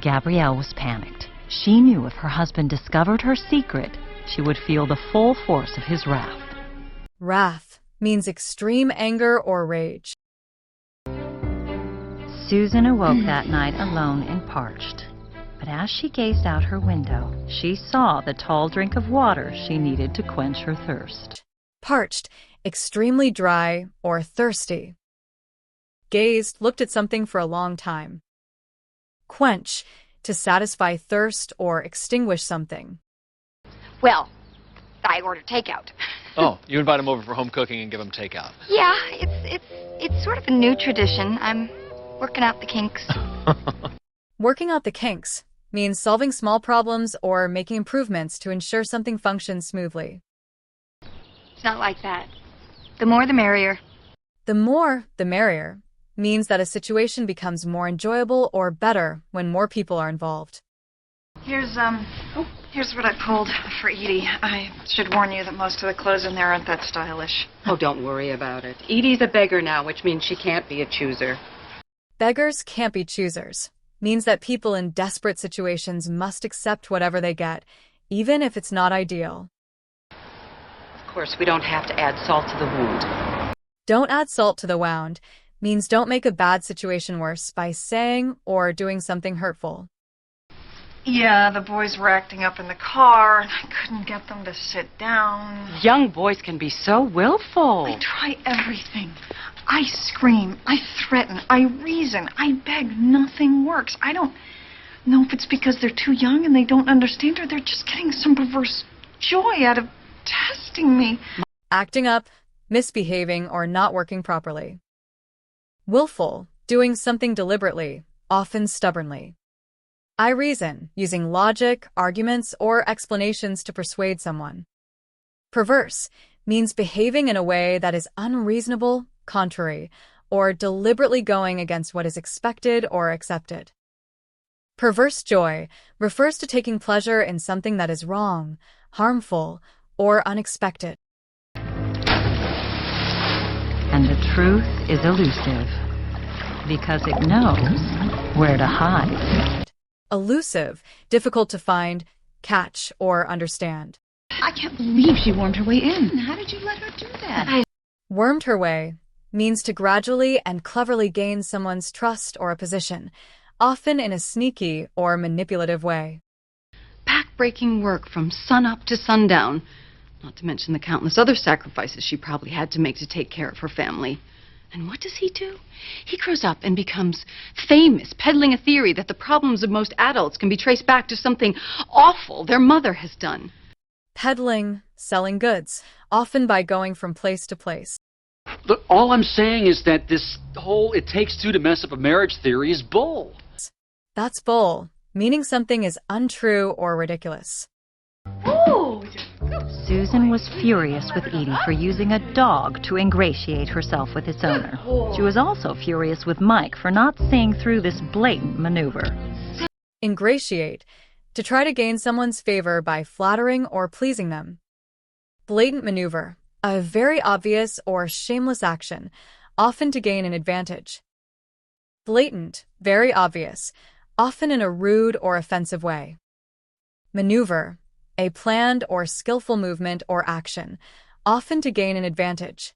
Gabrielle was panicked. She knew if her husband discovered her secret, she would feel the full force of his wrath. Wrath means extreme anger or rage. Susan awoke that night alone and parched. But as she gazed out her window, she saw the tall drink of water she needed to quench her thirst. Parched, extremely dry, or thirsty. Gazed, looked at something for a long time. Quench, to satisfy thirst or extinguish something. Well, I order takeout. Oh, you invite them over for home cooking and give them takeout. Yeah, it's sort of a new tradition. I'm working out the kinks. Working out the kinks means solving small problems or making improvements to ensure something functions smoothly. It's not like that. The more the merrier. The more the merrier means that a situation becomes more enjoyable or better when more people are involved. Here's what I pulled for Edie. I should warn you that most of the clothes in there aren't that stylish. Oh, don't worry about it. Edie's a beggar now, which means she can't be a chooser. Beggars can't be choosers means that people in desperate situations must accept whatever they get, even if it's not ideal. Of course, we don't have to add salt to the wound. Don't add salt to the wound means don't make a bad situation worse by saying or doing something hurtful. Yeah, the boys were acting up in the car, and I couldn't get them to sit down. Young boys can be so willful. I try everything. I scream, I threaten, I reason, I beg. Nothing works. I don't know if it's because they're too young and they don't understand, or they're just getting some perverse joy out of testing me. Acting up, misbehaving, or not working properly. Willful, doing something deliberately, often stubbornly. I reason, using logic, arguments, or explanations to persuade someone. Perverse means behaving in a way that is unreasonable, contrary, or deliberately going against what is expected or accepted. Perverse joy refers to taking pleasure in something that is wrong, harmful, or unexpected. And the truth is elusive, because it knows where to hide. Elusive, difficult to find, catch, or understand. I can't believe she wormed her way in. How did you let her do that? Wormed her way means to gradually and cleverly gain someone's trust or a position, often in a sneaky or manipulative way. Back-breaking work from sun-up to sundown, not to mention the countless other sacrifices she probably had to make to take care of her family. And what does he do? He grows up and becomes famous, peddling a theory that the problems of most adults can be traced back to something awful their mother has done. Peddling, selling goods, often by going from place to place. Look, all I'm saying is that this whole "it takes two to mess up a marriage" theory is bull. That's bull, meaning something is untrue or ridiculous. Susan was furious with Edie for using a dog to ingratiate herself with its owner. She was also furious with Mike for not seeing through this blatant maneuver. Ingratiate, to try to gain someone's favor by flattering or pleasing them. Blatant maneuver, a very obvious or shameless action, often to gain an advantage. Blatant, very obvious, often in a rude or offensive way. Maneuver, a planned or skillful movement or action, often to gain an advantage.